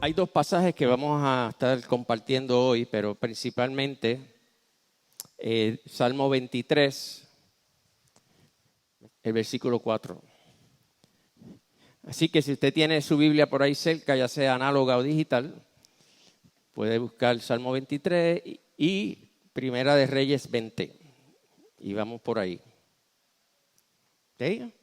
Hay dos pasajes que vamos a estar compartiendo hoy, pero principalmente Salmo 23, el versículo 4. Así que si usted tiene su Biblia por ahí cerca, ya sea análoga o digital, puede buscar Salmo 23 y Primera de Reyes 20. Y vamos por ahí. ¿Sí?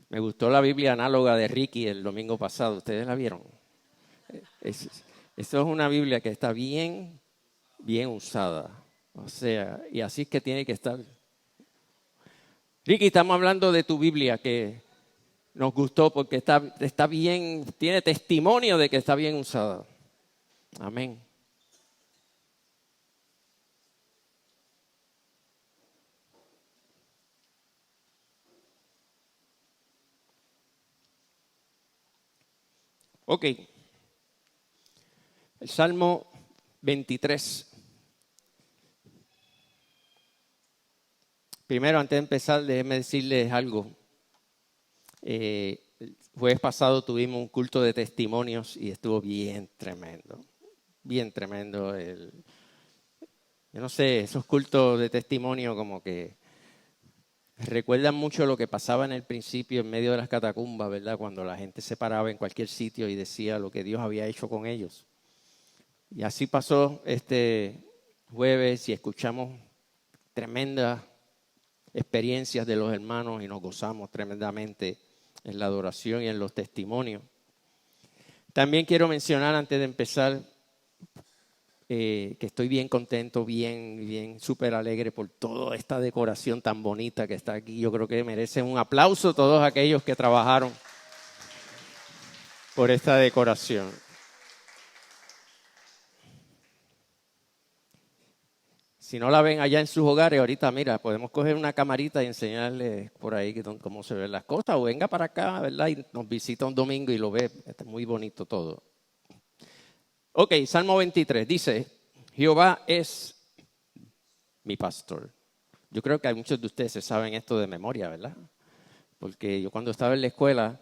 Me gustó la Biblia análoga de Ricky el domingo pasado. ¿Ustedes la vieron? Eso es una Biblia que está bien usada. O sea, y así es que tiene que estar. Ricky, estamos hablando de tu Biblia que nos gustó porque está bien, tiene testimonio de que está bien usada. Amén. Ok. El Salmo 23. Primero, antes de empezar, déjenme decirles algo. El jueves pasado tuvimos un culto de testimonios y estuvo bien tremendo. Bien tremendo. Yo no sé, esos cultos de testimonio como que recuerdan mucho lo que pasaba en el principio en medio de las catacumbas, ¿verdad? Cuando la gente se paraba en cualquier sitio y decía lo que Dios había hecho con ellos. Y así pasó este jueves y escuchamos tremendas experiencias de los hermanos y nos gozamos tremendamente en la adoración y en los testimonios. También quiero mencionar antes de empezar que estoy bien contento, bien súper alegre por toda esta decoración tan bonita que está aquí. Yo creo que merecen un aplauso todos aquellos que trabajaron por esta decoración. Si no la ven allá en sus hogares, ahorita, mira, podemos coger una camarita y enseñarles por ahí cómo se ven las cosas. O venga para acá, ¿verdad? Y nos visita un domingo y lo ve. Está muy bonito todo. Ok, Salmo 23 dice, Jehová es mi pastor. Yo creo que hay muchos de ustedes se saben esto de memoria, ¿verdad? Porque yo cuando estaba en la escuela,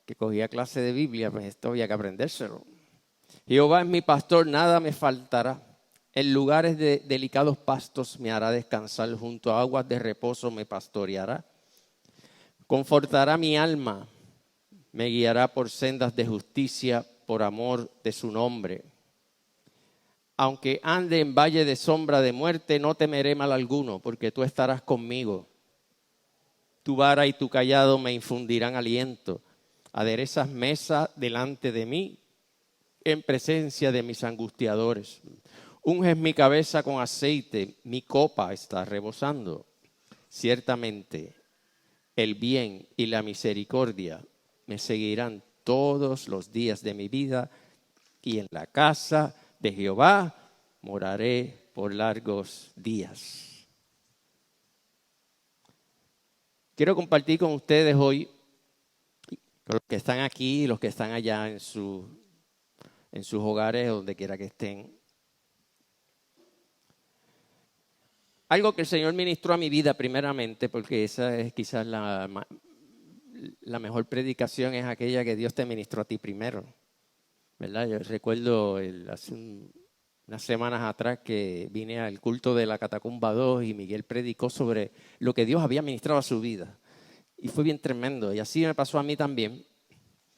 que cogía clase de Biblia, pues esto había que aprendérselo. Jehová es mi pastor, nada me faltará. En lugares de delicados pastos me hará descansar, junto a aguas de reposo me pastoreará. Confortará mi alma, me guiará por sendas de justicia, por amor de su nombre. Aunque ande en valle de sombra de muerte, no temeré mal alguno, porque tú estarás conmigo. Tu vara y tu cayado me infundirán aliento. Aderezas mesa delante de mí, en presencia de mis angustiadores. Unges mi cabeza con aceite, mi copa está rebosando. Ciertamente, el bien y la misericordia me seguirán todos los días de mi vida, y en la casa de Jehová moraré por largos días. Quiero compartir con ustedes hoy, los que están aquí y los que están allá en sus hogares, donde quiera que estén, algo que el Señor ministró a mi vida primeramente, porque esa es quizás la mejor predicación, es aquella que Dios te ministró a ti primero, ¿verdad? Yo recuerdo hace unas semanas atrás que vine al culto de la Catacumba 2 y Miguel predicó sobre lo que Dios había ministrado a su vida. Y fue bien tremendo, y así me pasó a mí también.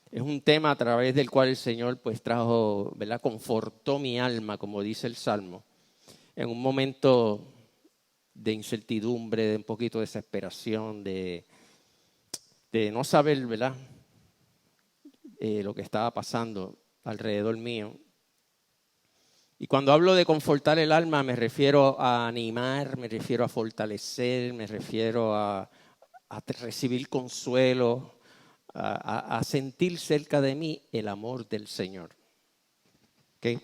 Es un tema a través del cual el Señor pues trajo, ¿verdad? Confortó mi alma, como dice el Salmo, en un momento de incertidumbre, de un poquito de desesperación, de no saber, ¿verdad? Lo que estaba pasando alrededor mío. Y cuando hablo de confortar el alma, me refiero a animar, me refiero a fortalecer, me refiero a recibir consuelo, a sentir cerca de mí el amor del Señor. ¿Okay?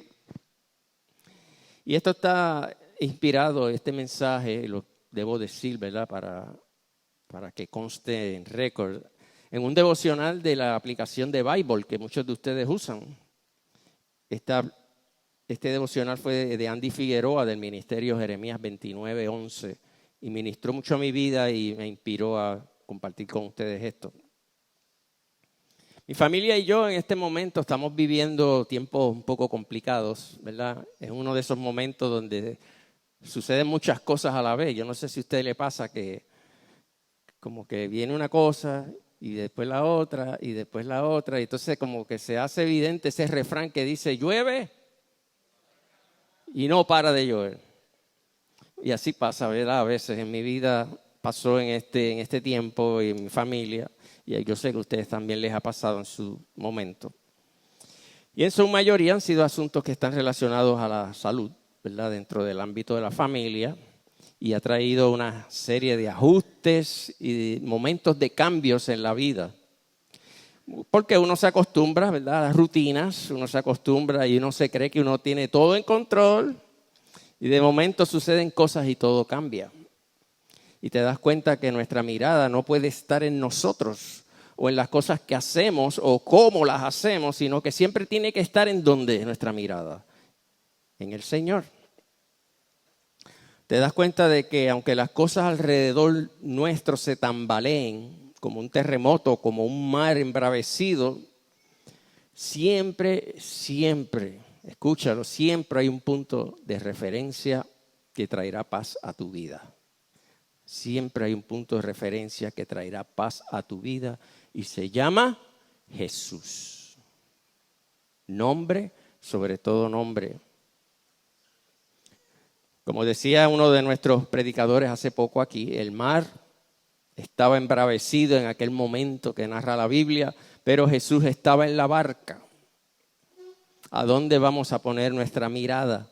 Y esto está inspirado, este mensaje, lo debo decir, ¿verdad? Para que conste en récord, en un devocional de la aplicación de Bible que muchos de ustedes usan. Este devocional fue de Andy Figueroa del ministerio Jeremías 29:11 y ministró mucho a mi vida y me inspiró a compartir con ustedes esto. Mi familia y yo en este momento estamos viviendo tiempos un poco complicados, ¿verdad? Es uno de esos momentos donde suceden muchas cosas a la vez. Yo no sé si a usted le pasa que como que viene una cosa y después la otra y después la otra. Y entonces como que se hace evidente ese refrán que dice llueve y no para de llover. Y así pasa, ¿verdad? A veces en mi vida pasó en este tiempo y en mi familia. Y yo sé que a ustedes también les ha pasado en su momento. Y en su mayoría han sido asuntos que están relacionados a la salud, ¿verdad? Dentro del ámbito de la familia. Y ha traído una serie de ajustes y momentos de cambios en la vida. Porque uno se acostumbra, ¿verdad? A las rutinas, uno se acostumbra y uno se cree que uno tiene todo en control. Y de momento suceden cosas y todo cambia. Y te das cuenta que nuestra mirada no puede estar en nosotros o en las cosas que hacemos o cómo las hacemos, sino que siempre tiene que estar en donde nuestra mirada, en el Señor. Te das cuenta de que aunque las cosas alrededor nuestro se tambaleen, como un terremoto, como un mar embravecido, siempre, escúchalo, siempre hay un punto de referencia que traerá paz a tu vida. Siempre hay un punto de referencia que traerá paz a tu vida y se llama Jesús. Nombre sobre todo nombre. Como decía uno de nuestros predicadores hace poco aquí, el mar estaba embravecido en aquel momento que narra la Biblia, pero Jesús estaba en la barca. ¿A dónde vamos a poner nuestra mirada?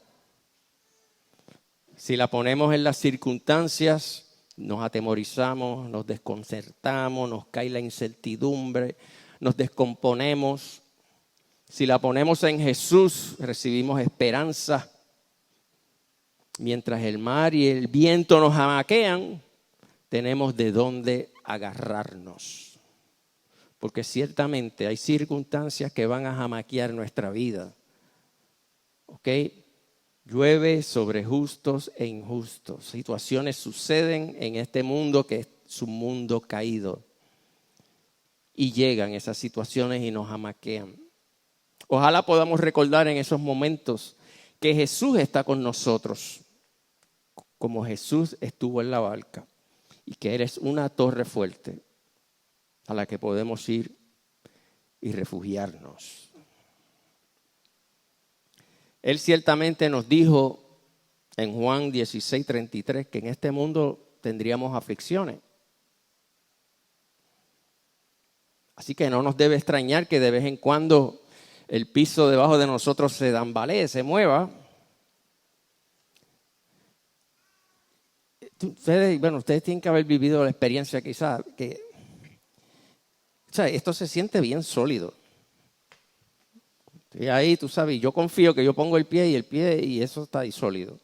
Si la ponemos en las circunstancias, nos atemorizamos, nos desconcertamos, nos cae la incertidumbre, nos descomponemos. Si la ponemos en Jesús, recibimos esperanza. Mientras el mar y el viento nos jamaquean, tenemos de dónde agarrarnos. Porque ciertamente hay circunstancias que van a jamaquear nuestra vida. ¿Ok? Llueve sobre justos e injustos. Situaciones suceden en este mundo que es un mundo caído. Y llegan esas situaciones y nos jamaquean. Ojalá podamos recordar en esos momentos que Jesús está con nosotros, como Jesús estuvo en la barca, y que Él es una torre fuerte a la que podemos ir y refugiarnos. Él ciertamente nos dijo en Juan 16:33 que en este mundo tendríamos aflicciones. Así que no nos debe extrañar que de vez en cuando el piso debajo de nosotros se tambalee, se mueva. Ustedes tienen que haber vivido la experiencia quizás que, esto se siente bien sólido. Y ahí, tú sabes, yo confío que yo pongo el pie y eso está ahí sólido.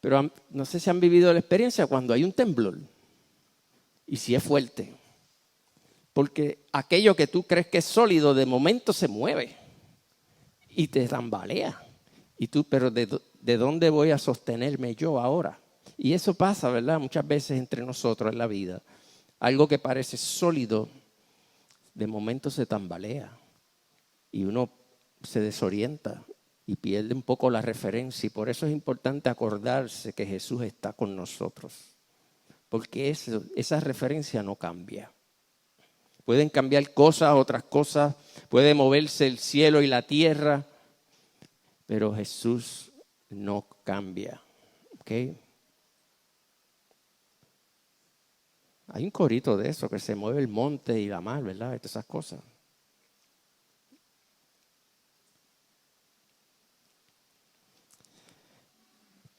Pero no sé si han vivido la experiencia cuando hay un temblor y si es fuerte. Porque aquello que tú crees que es sólido, de momento se mueve y te tambalea. Y tú, pero ¿de dónde voy a sostenerme yo ahora? Y eso pasa, ¿verdad? Muchas veces entre nosotros en la vida. Algo que parece sólido, de momento se tambalea. Y uno se desorienta y pierde un poco la referencia. Y por eso es importante acordarse que Jesús está con nosotros. Porque esa referencia no cambia. Pueden cambiar cosas, otras cosas. Puede moverse el cielo y la tierra. Pero Jesús no cambia. ¿Ok? Hay un corito de eso, que se mueve el monte y la mar, ¿verdad? Y todas esas cosas.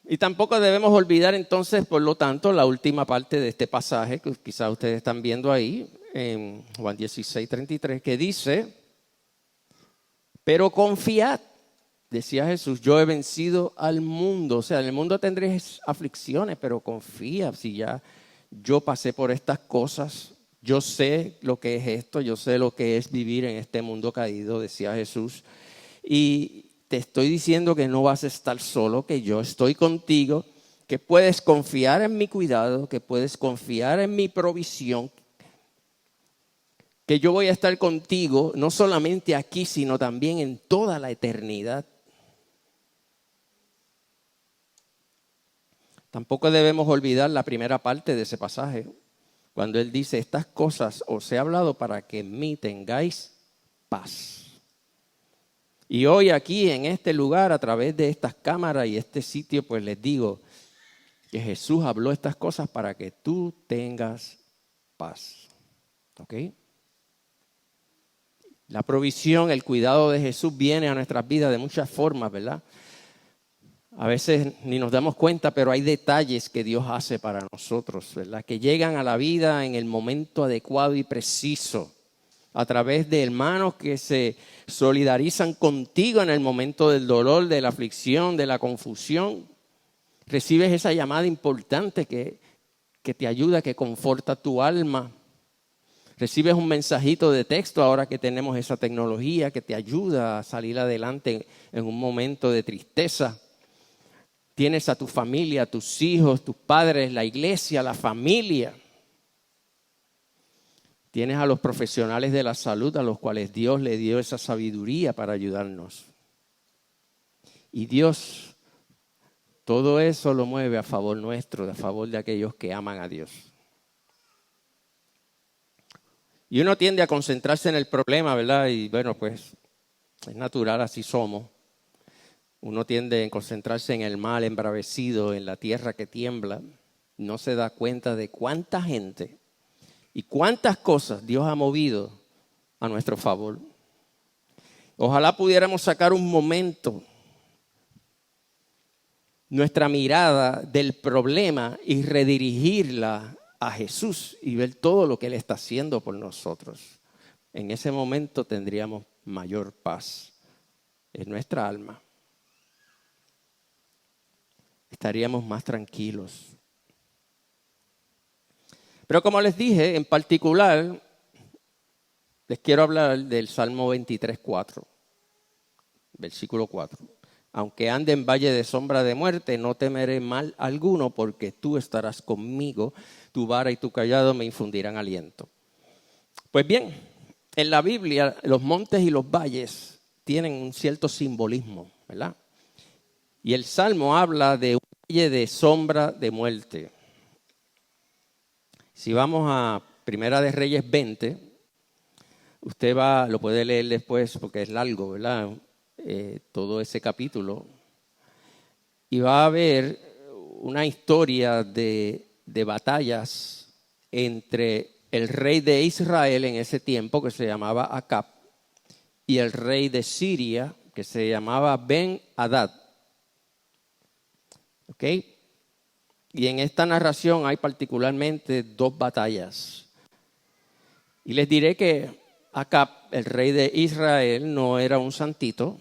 Y tampoco debemos olvidar entonces, por lo tanto, la última parte de este pasaje que quizás ustedes están viendo ahí, en Juan 16:33, que dice, pero confiad, decía Jesús, yo he vencido al mundo. O sea, en el mundo tendréis aflicciones, pero confía, si ya yo pasé por estas cosas, yo sé lo que es esto, yo sé lo que es vivir en este mundo caído, decía Jesús. Y te estoy diciendo que no vas a estar solo, que yo estoy contigo, que puedes confiar en mi cuidado, que puedes confiar en mi provisión, que yo voy a estar contigo no solamente aquí, sino también en toda la eternidad. Tampoco debemos olvidar la primera parte de ese pasaje, cuando él dice, estas cosas os he hablado para que en mí tengáis paz. Y hoy aquí en este lugar, a través de estas cámaras y este sitio, pues les digo que Jesús habló estas cosas para que tú tengas paz. ¿Ok? La provisión, el cuidado de Jesús viene a nuestras vidas de muchas formas, ¿verdad? A veces ni nos damos cuenta, pero hay detalles que Dios hace para nosotros, ¿verdad? Que llegan a la vida en el momento adecuado y preciso, a través de hermanos que se solidarizan contigo en el momento del dolor, de la aflicción, de la confusión. Recibes esa llamada importante que te ayuda, que conforta tu alma. Recibes un mensajito de texto ahora que tenemos esa tecnología que te ayuda a salir adelante en un momento de tristeza. Tienes a tu familia, a tus hijos, tus padres, la iglesia, la familia. Tienes a los profesionales de la salud a los cuales Dios le dio esa sabiduría para ayudarnos. Y Dios, todo eso lo mueve a favor nuestro, a favor de aquellos que aman a Dios. Y uno tiende a concentrarse en el problema, ¿verdad? Y bueno, pues es natural, así somos. Uno tiende a concentrarse en el mal embravecido, en la tierra que tiembla. No se da cuenta de cuánta gente y cuántas cosas Dios ha movido a nuestro favor. Ojalá pudiéramos sacar un momento, nuestra mirada del problema y redirigirla a Jesús y ver todo lo que Él está haciendo por nosotros. En ese momento tendríamos mayor paz en nuestra alma. Estaríamos más tranquilos. Pero como les dije, en particular, les quiero hablar del Salmo 23:4, versículo 4. Aunque ande en valle de sombra de muerte, no temeré mal alguno, porque tú estarás conmigo, tu vara y tu cayado me infundirán aliento. Pues bien, en la Biblia los montes y los valles tienen un cierto simbolismo, ¿verdad? Y el Salmo habla de un valle de sombra de muerte. Si vamos a Primera de Reyes 20, usted lo puede leer después porque es largo, ¿verdad? Todo ese capítulo. Y va a haber una historia de batallas entre el rey de Israel en ese tiempo, que se llamaba Acab, y el rey de Siria, que se llamaba Ben-Hadad. ¿Ok? Y en esta narración hay particularmente dos batallas. Y les diré que Acab, el rey de Israel, no era un santito,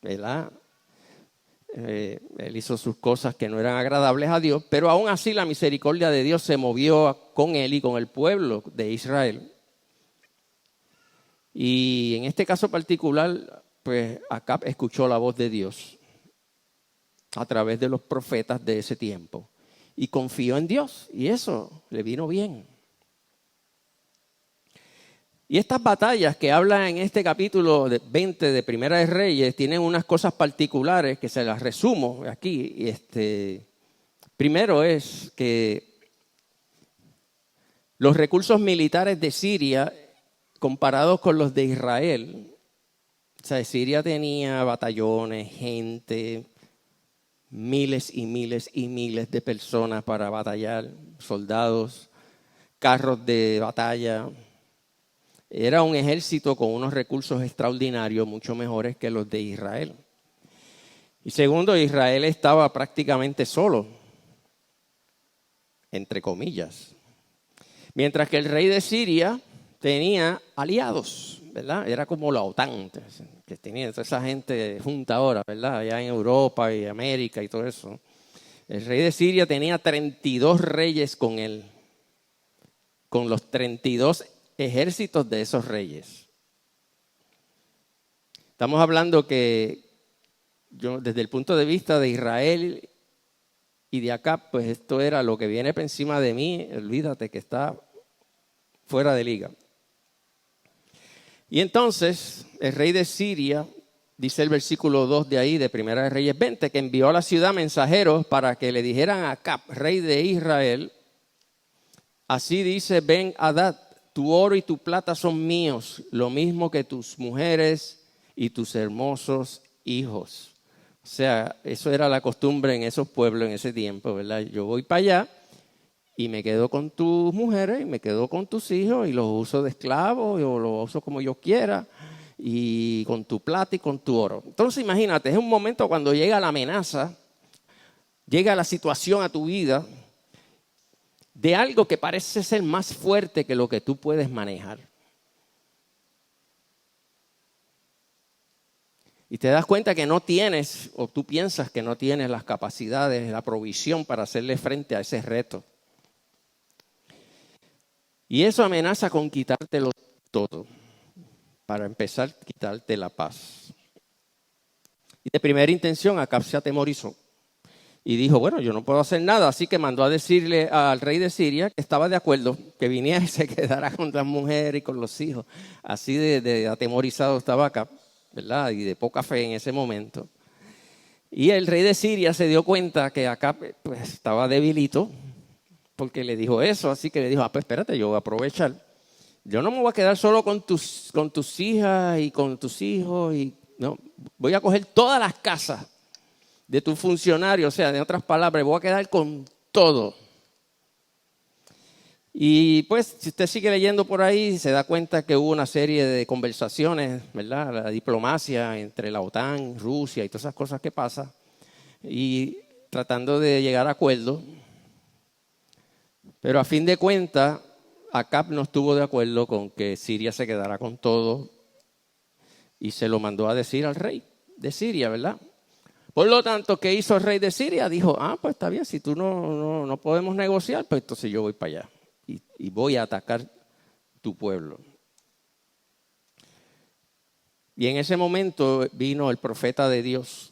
¿verdad? Él hizo sus cosas que no eran agradables a Dios, pero aún así la misericordia de Dios se movió con él y con el pueblo de Israel. Y en este caso particular, pues Acab escuchó la voz de Dios a través de los profetas de ese tiempo y confió en Dios y eso le vino bien. Y estas batallas que habla en este capítulo 20 de Primera de Reyes tienen unas cosas particulares que se las resumo aquí. Primero es que los recursos militares de Siria comparados con los de Israel, o sea, Siria tenía batallones, gente, miles y miles y miles de personas para batallar, soldados, carros de batalla. Era un ejército con unos recursos extraordinarios, mucho mejores que los de Israel. Y segundo, Israel estaba prácticamente solo, entre comillas. Mientras que el rey de Siria tenía aliados, ¿verdad? Era como la OTAN, que tenía toda esa gente junta ahora, ¿verdad? Allá en Europa y América y todo eso. El rey de Siria tenía 32 reyes con él, con los 32 ejércitos de esos reyes. Estamos hablando que desde el punto de vista de Israel y de Acab, pues esto era lo que viene por encima de mí, olvídate que está fuera de liga. Y entonces el rey de Siria, dice el versículo 2 de ahí, de Primera de Reyes 20, que envió a la ciudad mensajeros para que le dijeran a Acab, rey de Israel, así dice Ben-Hadad, tu oro y tu plata son míos, lo mismo que tus mujeres y tus hermosos hijos. O sea, eso era la costumbre en esos pueblos en ese tiempo, ¿verdad? Yo voy para allá y me quedo con tus mujeres y me quedo con tus hijos y los uso de esclavos o los uso como yo quiera y con tu plata y con tu oro. Entonces imagínate, es un momento cuando llega la amenaza, llega la situación a tu vida de algo que parece ser más fuerte que lo que tú puedes manejar. Y te das cuenta que no tienes, o tú piensas que no tienes las capacidades, la provisión para hacerle frente a ese reto. Y eso amenaza con quitártelo todo. Para empezar, quitarte la paz. Y de primera intención, Acab se atemorizó. Y dijo, bueno, yo no puedo hacer nada. Así que mandó a decirle al rey de Siria que estaba de acuerdo, que viniera y se quedara con las mujeres y con los hijos. Así de atemorizado estaba Acab, ¿verdad? Y de poca fe en ese momento. Y el rey de Siria se dio cuenta que Acab pues, estaba debilito, porque le dijo eso. Así que le dijo, pues espérate, yo voy a aprovechar. Yo no me voy a quedar solo con tus hijas y con tus hijos. No, voy a coger todas las casas de tus funcionarios, o sea, en otras palabras, voy a quedar con todo. Y pues, si usted sigue leyendo por ahí, se da cuenta que hubo una serie de conversaciones, ¿verdad? La diplomacia entre la OTAN, Rusia y todas esas cosas que pasan, y tratando de llegar a acuerdos. Pero a fin de cuentas, Acab no estuvo de acuerdo con que Siria se quedara con todo y se lo mandó a decir al rey de Siria, ¿verdad? Por lo tanto, ¿qué hizo el rey de Siria? Dijo, pues está bien, si tú no podemos negociar, pues entonces yo voy para allá y voy a atacar tu pueblo. Y en ese momento vino el profeta de Dios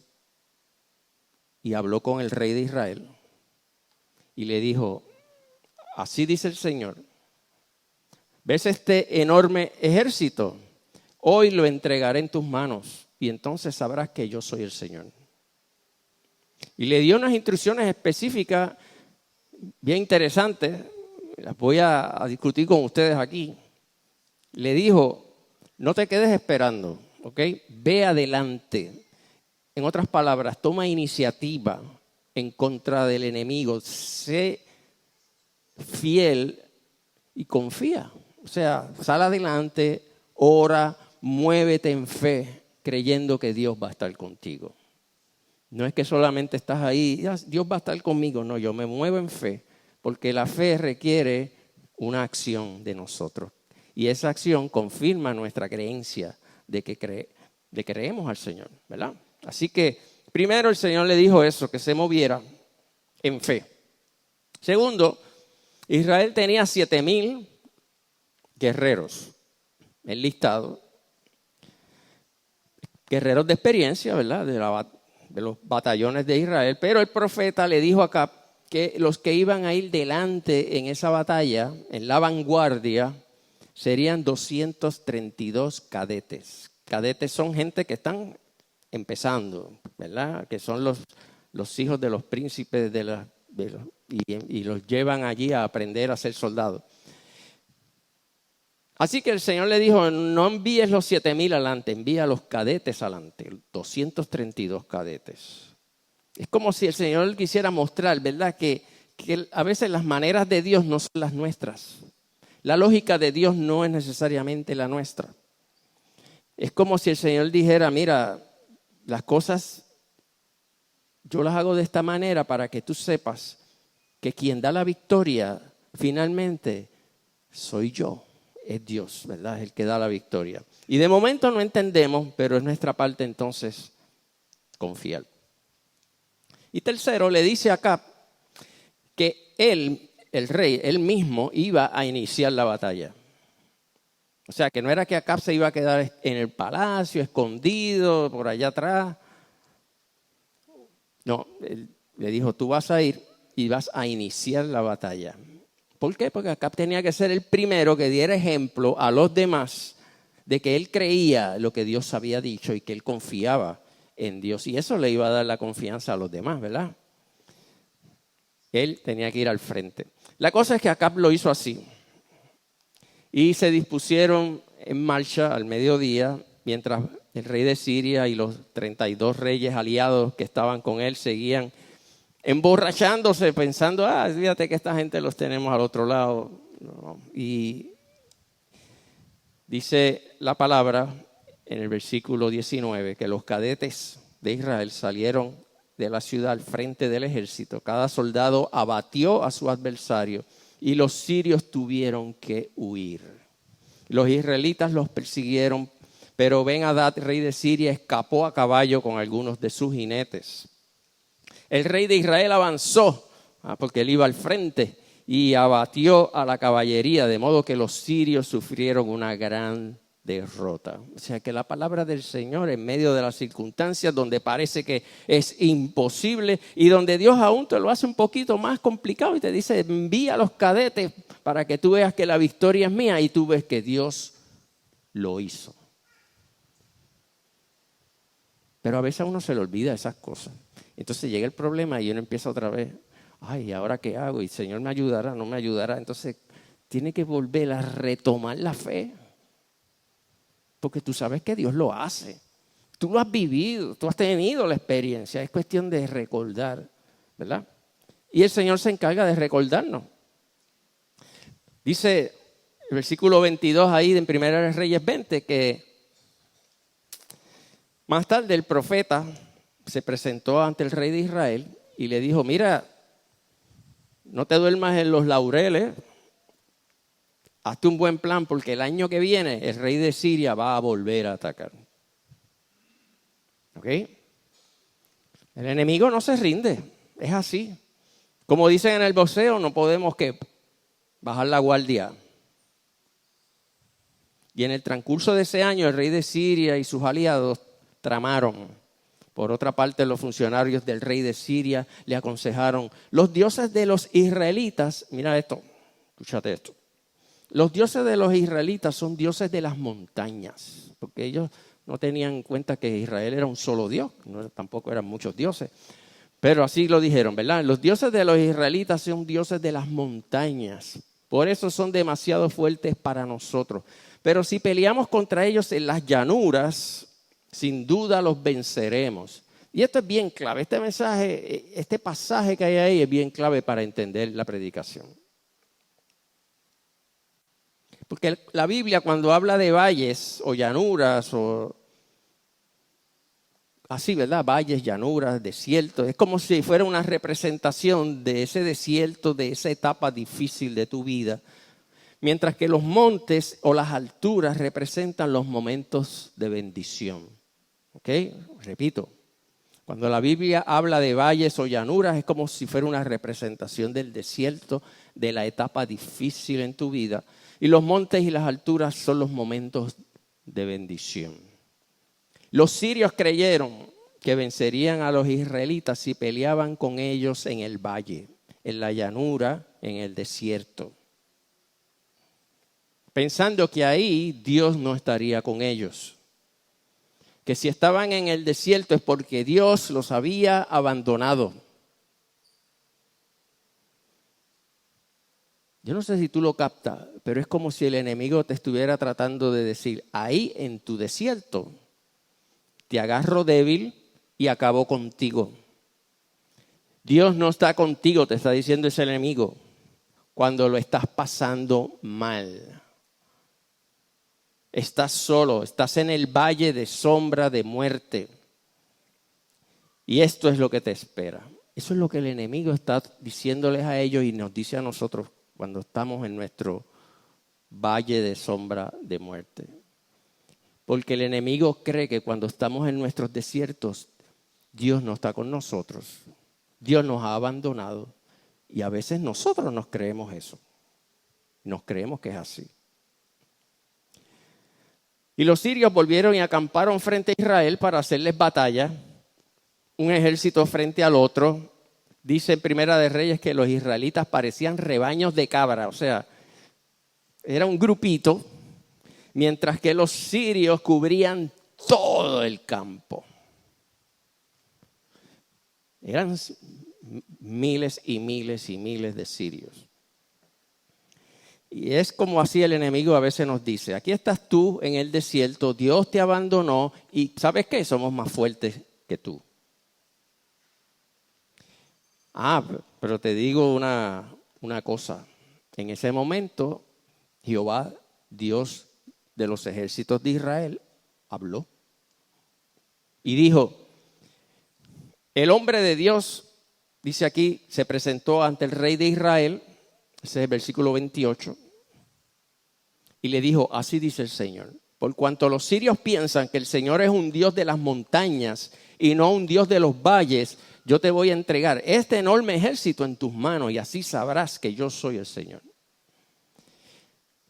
y habló con el rey de Israel y le dijo, así dice el Señor, ¿ves este enorme ejército? Hoy lo entregaré en tus manos y entonces sabrás que yo soy el Señor. Y le dio unas instrucciones específicas bien interesantes, las voy a discutir con ustedes aquí. Le dijo, no te quedes esperando, ¿ok? Ve adelante. En otras palabras, toma iniciativa en contra del enemigo. Sé fiel y confía. O sea, sal adelante, ora, muévete en fe, creyendo que Dios va a estar contigo. No es que solamente estás ahí, Dios va a estar conmigo. No, yo me muevo en fe, porque la fe requiere una acción de nosotros. Y esa acción confirma nuestra creencia de que creemos al Señor, ¿verdad? Así que primero el Señor le dijo eso, que se moviera en fe. Segundo, Israel tenía 7,000 guerreros enlistados, guerreros de experiencia, ¿verdad? De los batallones de Israel, pero el profeta le dijo a Acab que los que iban a ir delante en esa batalla, en la vanguardia, serían 232 cadetes. Cadetes son gente que están empezando, ¿verdad? Que son los hijos de los príncipes y los llevan allí a aprender a ser soldados. Así que el Señor le dijo, no envíes los 7,000 adelante, envía a los cadetes adelante, 232 cadetes. Es como si el Señor quisiera mostrar, ¿verdad? Que a veces las maneras de Dios no son las nuestras. La lógica de Dios no es necesariamente la nuestra. Es como si el Señor dijera, mira, las cosas yo las hago de esta manera para que tú sepas que quien da la victoria finalmente soy yo. Es Dios, ¿verdad? Es el que da la victoria. Y de momento no entendemos, pero es nuestra parte entonces confiar. Y tercero, le dice a Acab que él, el rey, él mismo iba a iniciar la batalla. O sea, que no era que Acab se iba a quedar en el palacio, escondido, por allá atrás. No, él le dijo, tú vas a ir y vas a iniciar la batalla. ¿Por qué? Porque Acab tenía que ser el primero que diera ejemplo a los demás de que él creía lo que Dios había dicho y que él confiaba en Dios. Y eso le iba a dar la confianza a los demás, ¿verdad? Él tenía que ir al frente. La cosa es que Acab lo hizo así. Y se dispusieron en marcha al mediodía, mientras el rey de Siria y los 32 reyes aliados que estaban con él seguían emborrachándose, pensando, fíjate que esta gente los tenemos al otro lado. Y dice la palabra en el versículo 19 que los cadetes de Israel salieron de la ciudad al frente del ejército. Cada soldado abatió a su adversario y los sirios tuvieron que huir. Los israelitas los persiguieron, pero Ben-Hadad, rey de Siria, escapó a caballo con algunos de sus jinetes. El rey de Israel avanzó, porque él iba al frente, y abatió a la caballería, de modo que los sirios sufrieron una gran derrota. O sea que la palabra del Señor en medio de las circunstancias donde parece que es imposible y donde Dios aún te lo hace un poquito más complicado y te dice, envía a los cadetes para que tú veas que la victoria es mía, y tú ves que Dios lo hizo. Pero a veces a uno se le olvida esas cosas. Entonces llega el problema y uno empieza otra vez, ay, ¿ahora qué hago? ¿Y el Señor me ayudará? ¿No me ayudará? Entonces tiene que volver a retomar la fe. Porque tú sabes que Dios lo hace. Tú lo has vivido, tú has tenido la experiencia. Es cuestión de recordar, ¿verdad? Y el Señor se encarga de recordarnos. Dice el versículo 22 ahí en 1 Reyes 20 que más tarde el profeta se presentó ante el rey de Israel y le dijo, mira, no te duermas en los laureles, hazte un buen plan porque el año que viene el rey de Siria va a volver a atacar. ¿Ok? El enemigo no se rinde, es así. Como dicen en el boxeo, no podemos que bajar la guardia. Y en el transcurso de ese año el rey de Siria y sus aliados tramaron. Por otra parte, los funcionarios del rey de Siria le aconsejaron, los dioses de los israelitas, mira esto, escúchate esto. Los dioses de los israelitas son dioses de las montañas, porque ellos no tenían en cuenta que Israel era un solo Dios, tampoco eran muchos dioses. Pero así lo dijeron, ¿verdad? Los dioses de los israelitas son dioses de las montañas, por eso son demasiado fuertes para nosotros. Pero si peleamos contra ellos en las llanuras, sin duda los venceremos. Y esto es bien clave, este mensaje, este pasaje que hay ahí es bien clave para entender la predicación. Porque la Biblia cuando habla de valles o llanuras o así, ¿verdad? Valles, llanuras, desiertos, es como si fuera una representación de ese desierto, de esa etapa difícil de tu vida. Mientras que los montes o las alturas representan los momentos de bendición. ¿Ok? Repito, cuando la Biblia habla de valles o llanuras es como si fuera una representación del desierto, de la etapa difícil en tu vida. Y los montes y las alturas son los momentos de bendición. Los sirios creyeron que vencerían a los israelitas si peleaban con ellos en el valle, en la llanura, en el desierto. Pensando que ahí Dios no estaría con ellos. Que si estaban en el desierto es porque Dios los había abandonado. Yo no sé si tú lo captas, pero es como si el enemigo te estuviera tratando de decir, ahí en tu desierto te agarro débil y acabo contigo. Dios no está contigo, te está diciendo ese enemigo, cuando lo estás pasando mal. Estás solo, estás en el valle de sombra de muerte. Y esto es lo que te espera. Eso es lo que el enemigo está diciéndoles a ellos y nos dice a nosotros cuando estamos en nuestro valle de sombra de muerte. Porque el enemigo cree que cuando estamos en nuestros desiertos, Dios no está con nosotros. Dios nos ha abandonado. Y a veces nosotros nos creemos eso. Nos creemos que es así. Y los sirios volvieron y acamparon frente a Israel para hacerles batalla. Un ejército frente al otro. Dice en Primera de Reyes que los israelitas parecían rebaños de cabra. O sea, era un grupito mientras que los sirios cubrían todo el campo. Eran miles y miles y miles de sirios. Y es como así el enemigo a veces nos dice, aquí estás tú en el desierto, Dios te abandonó y ¿sabes qué? Somos más fuertes que tú. Pero te digo una cosa. En ese momento, Jehová, Dios de los ejércitos de Israel, habló. Y dijo, el hombre de Dios, dice aquí, se presentó ante el rey de Israel, ese es el versículo 28, y le dijo, así dice el Señor, por cuanto los sirios piensan que el Señor es un Dios de las montañas y no un Dios de los valles, yo te voy a entregar este enorme ejército en tus manos y así sabrás que yo soy el Señor.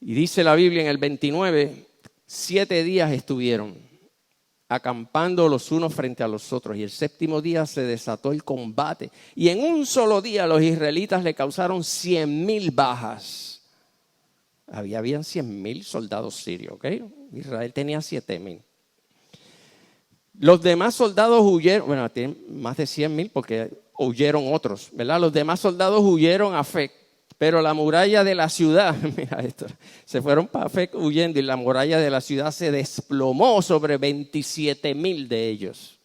Y dice la Biblia en el 29, 7 días estuvieron acampando los unos frente a los otros y el séptimo día se desató el combate y en un solo día los israelitas le causaron 100,000 bajas. Habían 100,000 soldados sirios, ¿ok? Israel tenía 7,000. Los demás soldados huyeron, bueno, tienen más de 100,000 porque huyeron otros, ¿verdad? Los demás soldados huyeron a Afec, pero la muralla de la ciudad, mira esto, se fueron para Afec huyendo y la muralla de la ciudad se desplomó sobre 27,000 de ellos.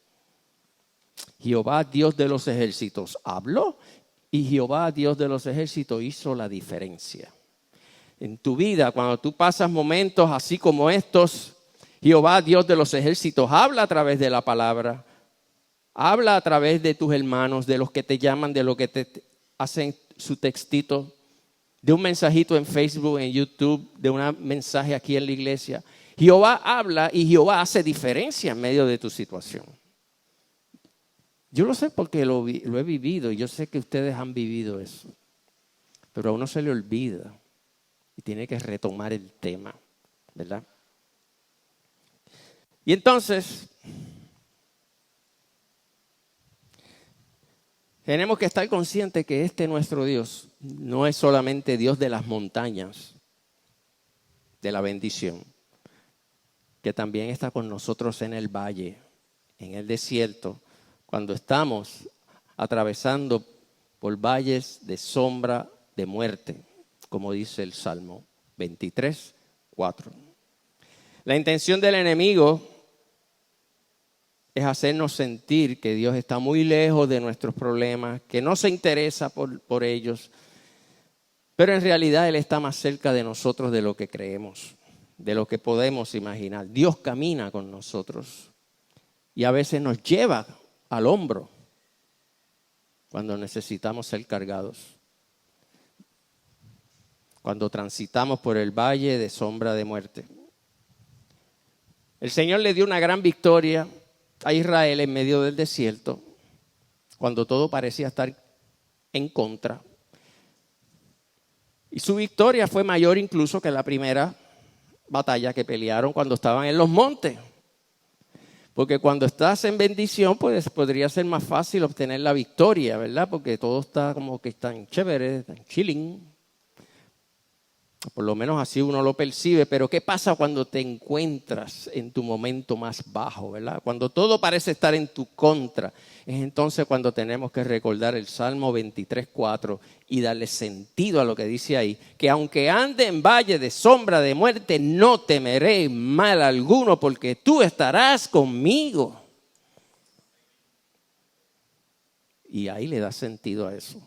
Jehová, Dios de los ejércitos, habló y Jehová, Dios de los ejércitos, hizo la diferencia. En tu vida, cuando tú pasas momentos así como estos, Jehová, Dios de los ejércitos, habla a través de la palabra, habla a través de tus hermanos, de los que te llaman, de los que te hacen su textito, de un mensajito en Facebook, en YouTube, de un mensaje aquí en la iglesia. Jehová habla y Jehová hace diferencia en medio de tu situación. Yo lo sé porque lo he vivido y yo sé que ustedes han vivido eso, pero a uno se le olvida. Y tiene que retomar el tema, ¿verdad? Y entonces, tenemos que estar conscientes que nuestro Dios no es solamente Dios de las montañas, de la bendición, que también está con nosotros en el valle, en el desierto, cuando estamos atravesando por valles de sombra de muerte, como dice el Salmo 23, 4. La intención del enemigo es hacernos sentir que Dios está muy lejos de nuestros problemas, que no se interesa por ellos, pero en realidad Él está más cerca de nosotros de lo que creemos, de lo que podemos imaginar. Dios camina con nosotros y a veces nos lleva al hombro cuando necesitamos ser cargados. Cuando transitamos por el valle de sombra de muerte. El Señor le dio una gran victoria a Israel en medio del desierto, cuando todo parecía estar en contra. Y su victoria fue mayor incluso que la primera batalla que pelearon cuando estaban en los montes. Porque cuando estás en bendición, pues podría ser más fácil obtener la victoria, ¿verdad? Porque todo está como que tan chévere, tan chilling. Por lo menos así uno lo percibe, pero ¿qué pasa cuando te encuentras en tu momento más bajo, verdad? Cuando todo parece estar en tu contra, es entonces cuando tenemos que recordar el Salmo 23, 4 y darle sentido a lo que dice ahí, que aunque ande en valle de sombra de muerte, no temeré mal alguno, porque tú estarás conmigo. Y ahí le da sentido a eso.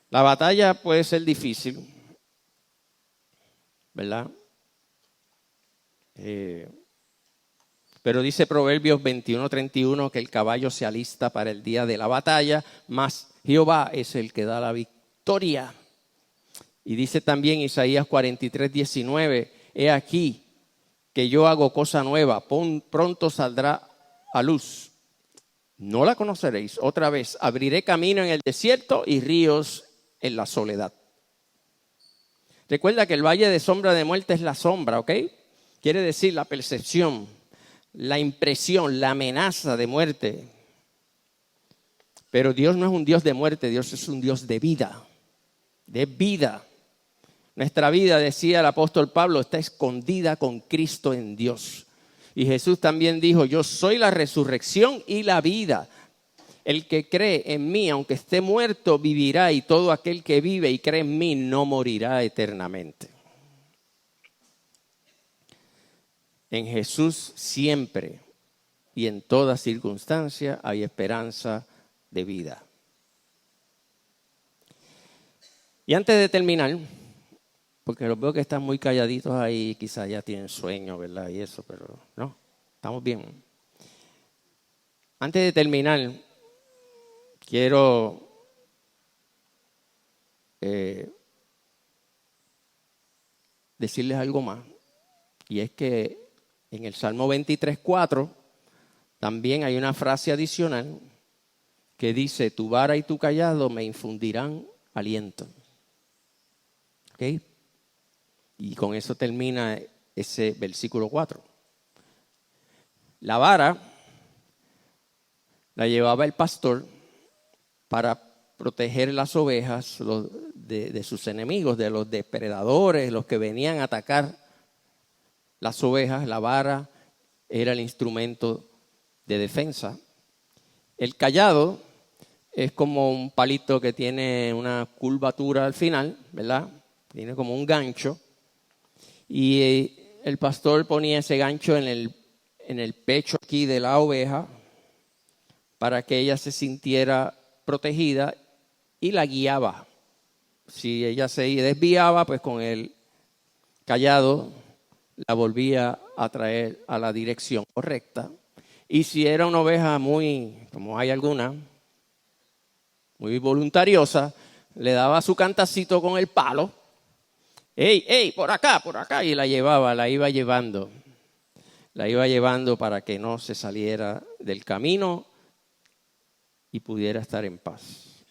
La batalla puede ser difícil, ¿verdad? Pero dice Proverbios 21:31 que el caballo se alista para el día de la batalla, mas Jehová es el que da la victoria. Y dice también Isaías 43:19, he aquí que yo hago cosa nueva, pronto saldrá a luz. No la conoceréis. Otra vez, abriré camino en el desierto y ríos en la soledad. Recuerda que el valle de sombra de muerte es la sombra, ¿ok? Quiere decir la percepción, la impresión, la amenaza de muerte. Pero Dios no es un Dios de muerte, Dios es un Dios de vida, de vida. Nuestra vida, decía el apóstol Pablo, está escondida con Cristo en Dios. Y Jesús también dijo, yo soy la resurrección y la vida. El que cree en mí, aunque esté muerto, vivirá, y todo aquel que vive y cree en mí no morirá eternamente. En Jesús siempre y en toda circunstancia hay esperanza de vida. Y antes de terminar, porque los veo que están muy calladitos ahí, quizás ya tienen sueño, ¿verdad? Y eso, pero no, estamos bien. Antes de terminar, quiero decirles algo más. Y es que en el Salmo 23:4 también hay una frase adicional que dice, tu vara y tu cayado me infundirán aliento. ¿Ok? Y con eso termina ese versículo 4. La vara la llevaba el pastor para proteger las ovejas de sus enemigos, de los depredadores, los que venían a atacar las ovejas. La vara era el instrumento de defensa. El cayado es como un palito que tiene una curvatura al final, ¿verdad? Tiene como un gancho. Y el pastor ponía ese gancho en el pecho aquí de la oveja para que ella se sintiera protegida y la guiaba. Si ella se desviaba, pues con el cayado la volvía a traer a la dirección correcta. Y si era una oveja muy, como hay alguna, muy voluntariosa, le daba su cantacito con el palo. ¡Ey, ey, por acá! Y la iba llevando. La iba llevando para que no se saliera del camino y pudiera estar en paz.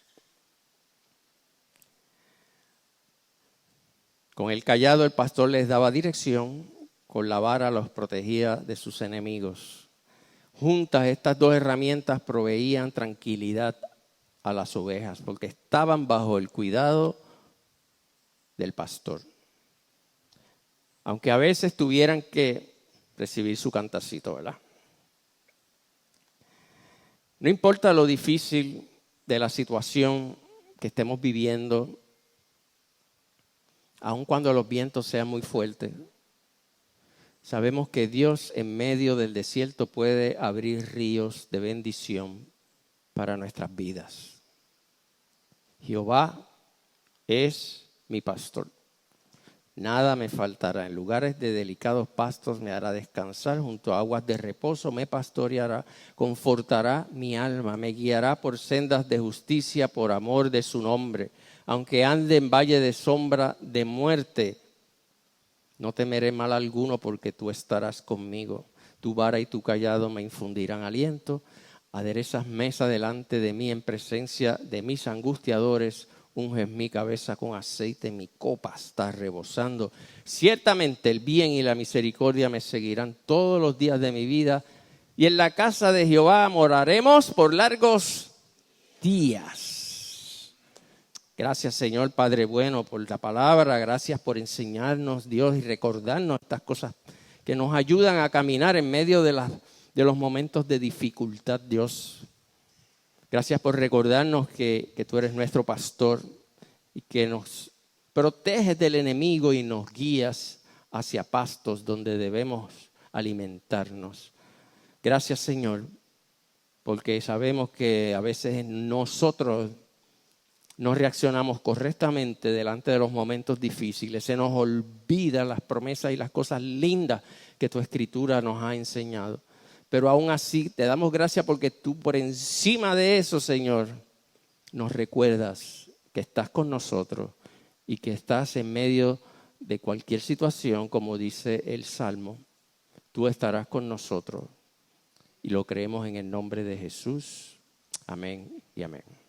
Con el cayado el pastor les daba dirección, con la vara los protegía de sus enemigos. Juntas estas dos herramientas proveían tranquilidad a las ovejas porque estaban bajo el cuidado del pastor. Aunque a veces tuvieran que recibir su cantacito, ¿verdad? No importa lo difícil de la situación que estemos viviendo, aun cuando los vientos sean muy fuertes, sabemos que Dios en medio del desierto puede abrir ríos de bendición para nuestras vidas. Jehová es mi pastor. Nada me faltará. En lugares de delicados pastos me hará descansar. Junto a aguas de reposo me pastoreará. Confortará mi alma. Me guiará por sendas de justicia por amor de su nombre. Aunque ande en valle de sombra de muerte, no temeré mal alguno porque tú estarás conmigo. Tu vara y tu cayado me infundirán aliento. Aderezas mesa delante de mí en presencia de mis angustiadores. Unges mi cabeza con aceite, mi copa está rebosando. Ciertamente el bien y la misericordia me seguirán todos los días de mi vida. Y en la casa de Jehová moraremos por largos días. Gracias, Señor Padre bueno, por la palabra. Gracias por enseñarnos, Dios, y recordarnos estas cosas que nos ayudan a caminar en medio de los momentos de dificultad, Dios. Gracias por recordarnos que tú eres nuestro pastor y que nos proteges del enemigo y nos guías hacia pastos donde debemos alimentarnos. Gracias, Señor, porque sabemos que a veces nosotros no reaccionamos correctamente delante de los momentos difíciles. Se nos olvidan las promesas y las cosas lindas que tu Escritura nos ha enseñado. Pero aún así te damos gracias porque tú por encima de eso, Señor, nos recuerdas que estás con nosotros y que estás en medio de cualquier situación, como dice el Salmo. Tú estarás con nosotros y lo creemos en el nombre de Jesús. Amén y amén.